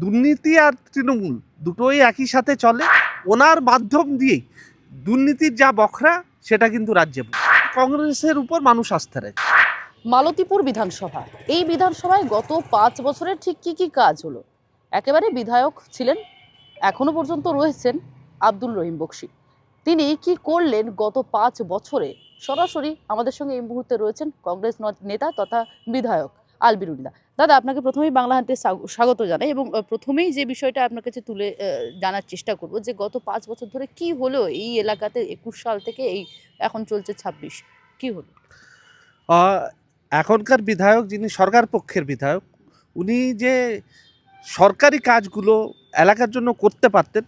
দুর্নীতি আর তৃণমূল দুটোই একই সাথে চলে। ওনার মাধ্যম দিয়েই দুর্নীতির যা বখরা সেটা কিন্তু রাজ্যে কংগ্রেসের উপর মানুষ আস্থা রাখে। মালতীপুর বিধানসভা, এই বিধানসভায় গত 5 বছরের ঠিক কি কি কাজ হলো? একেবারে বিধায়ক ছিলেন, এখনো পর্যন্ত রয়েছেন আব্দুল রহিম বকশী। তিনি কি করলেন গত 5 বছরে? সরাসরি আমাদের সঙ্গে এই মুহূর্তে রয়েছেন কংগ্রেস নেতা তথা বিধায়ক আলবিরুল্লাহ। দাদা, আপনাকে প্রথমেই বাংলা হান্টে স্বাগত জানাই এবং প্রথমেই যে বিষয়টা আপনার কাছে তুলে জানার চেষ্টা করব যে গত 5 বছর ধরে কি হলো এই এলাকাতে, 21 সাল থেকে এই এখন চলছে 26, কি হলো? এখনকার বিধায়ক যিনি সরকার পক্ষের বিধায়ক, উনি যে সরকারি কাজগুলো এলাকার জন্য করতে পারতেন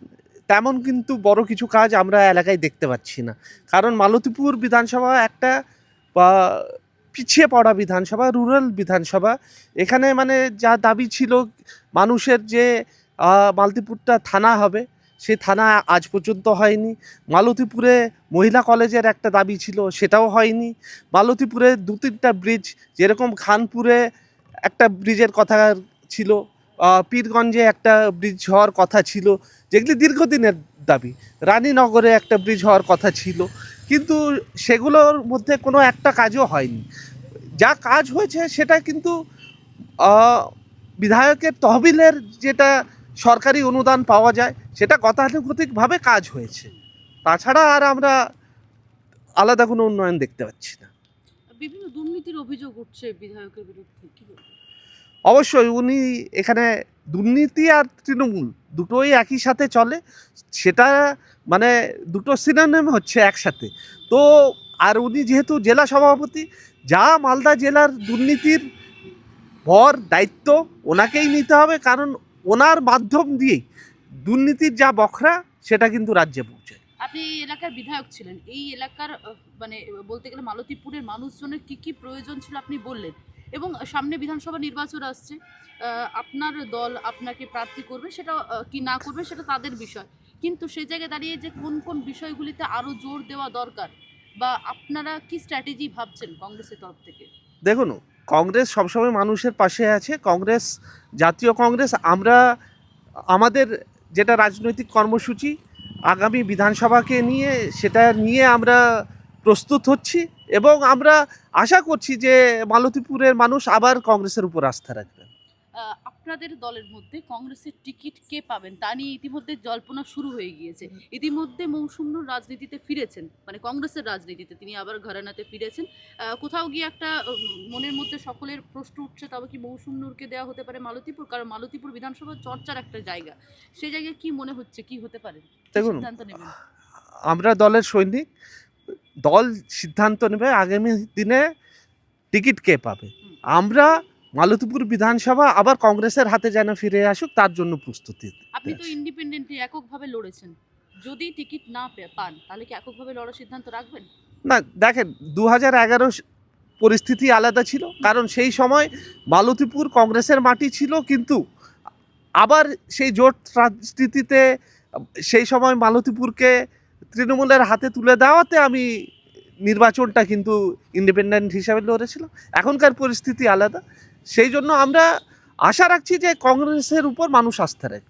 তেমন কিন্তু বড় কিছু কাজ আমরা এলাকায় দেখতে পাচ্ছি না। কারণ মালতীপুর বিধানসভা একটা পিছিয়ে পড়া বিধানসভা, রুরাল বিধানসভা। এখানে মানে যা দাবি ছিল মানুষের যে মালতীপুরটা থানা হবে, সেই থানা আজ পর্যন্ত হয়নি। মালতীপুরে মহিলা কলেজের একটা দাবি ছিল, সেটাও হয়নি। মালতীপুরে 2-3টা ব্রিজ, যেরকম খানপুরে একটা ব্রিজের কথা ছিল, পীরগঞ্জে একটা ব্রিজ হওয়ার কথা ছিল, যেগুলি দীর্ঘদিনের দাবি। রানীনগরে একটা ব্রিজ হওয়ার কথা ছিল, কিন্তু সেগুলোর মধ্যে কোনো একটা কাজও হয়নি। যা কাজ হয়েছে সেটা কিন্তু বিধায়কের তহবিলের যেটা সরকারি অনুদান পাওয়া যায় সেটা গতানুগতিকভাবে কাজ হয়েছে। তাছাড়া আর আমরা আলাদা কোনো উন্নয়ন দেখতে পাচ্ছি না। বিভিন্ন দুর্নীতির অভিযোগ উঠছে বিধায়কের বিরুদ্ধে, কি বলবেন? অবশ্যই উনি এখানে দুর্নীতি আর তৃণমূল দুটোই একই সাথে চলে, সেটা মানে দুটো সিনোনিম হচ্ছে একসাথে। তো আর উনি যেহেতু জেলা সভাপতি, যা মালদা জেলার দুর্নীতির ভর দায়িত্ব ওনাকেই নিতে হবে, কারণ ওনার মাধ্যম দিয়েই দুর্নীতির যা বখরা সেটা কিন্তু রাজ্যে পৌঁছায়। আপনি এই এলাকার বিধায়ক ছিলেন, এই এলাকার মানে বলতে গেলে মালতীপুরের মানুষজনের কি কি প্রয়োজন ছিল আপনি বললেন, এবং সামনে বিধানসভা নির্বাচন আসছে, আপনার দল আপনাকে প্রার্থী করবে, সেটা কি না করবে সেটা তাদের বিষয়, কিন্তু সেই জায়গায় দাঁড়িয়ে যে কোন কোন বিষয়গুলিতে আরও জোর দেওয়া দরকার বা আপনারা কি স্ট্র্যাটেজি ভাবছেন কংগ্রেসের তরফ থেকে? দেখুন, কংগ্রেস সবসময় মানুষের পাশে আছে। কংগ্রেস, জাতীয় কংগ্রেস, আমরা আমাদের যেটা রাজনৈতিক কর্মসূচি আগামী বিধানসভাকে নিয়ে, সেটা নিয়ে আমরা প্রস্তুত হচ্ছি এবং আমরা আশা করছি যে মালতীপুরের মানুষ আবার কংগ্রেসের উপর আস্থা রাখবে। আপনাদের দলের মধ্যে কংগ্রেসের টিকিট কে পাবেন তা নিয়ে ইতিমধ্যে জল্পনা শুরু হয়ে গিয়েছে। ইতিমধ্যে মৌসুম নূর রাজনীতিতে ফিরেছেন, মানে কংগ্রেসের রাজনীতিতে তিনি আবার ঘরানাতে ফিরেছেন। কোথাও গিয়ে একটা মনের মধ্যে সকলের প্রশ্ন উঠছে, তবে কি মৌসুম নূরকে দেওয়া হতে পারে মালতীপুর? কারণ মালতীপুর বিধানসভা চর্চার একটা জায়গা, সেই জায়গায় কি মনে হচ্ছে কি হতে পারে, দেখুন, সিদ্ধান্ত নেবেন? আমরা দলের সৈনিক, দল সিদ্ধান্ত নেবে আগামী দিনে টিকিট কে পাবে। আমরা মালতীপুর বিধানসভা আবার কংগ্রেসের হাতে যেন ফিরে আসুক তার জন্য প্রস্তুতি। আপনি তো ইন্ডিপেন্ডেন্টলি এককভাবে লড়েছেন, যদি টিকিট না পান তাহলে কি এককভাবে লড়ার সিদ্ধান্ত রাখবেন? না, দেখেন, 2011 পরিস্থিতি আলাদা ছিল, কারণ সেই সময় মালতীপুর কংগ্রেসের মাটি ছিল, কিন্তু আবার সেই জোট রাজনীতিতে সেই সময় মালতীপুরকে তৃণমূলের হাতে তুলে দেওয়াতে আমি নির্বাচনটা কিন্তু ইন্ডিপেন্ডেন্ট হিসাবে লড়েছিলাম। এখনকার পরিস্থিতি আলাদা, সেই জন্য আমরা আশা রাখছি যে কংগ্রেসের উপর মানুষ আস্থা রাখবে।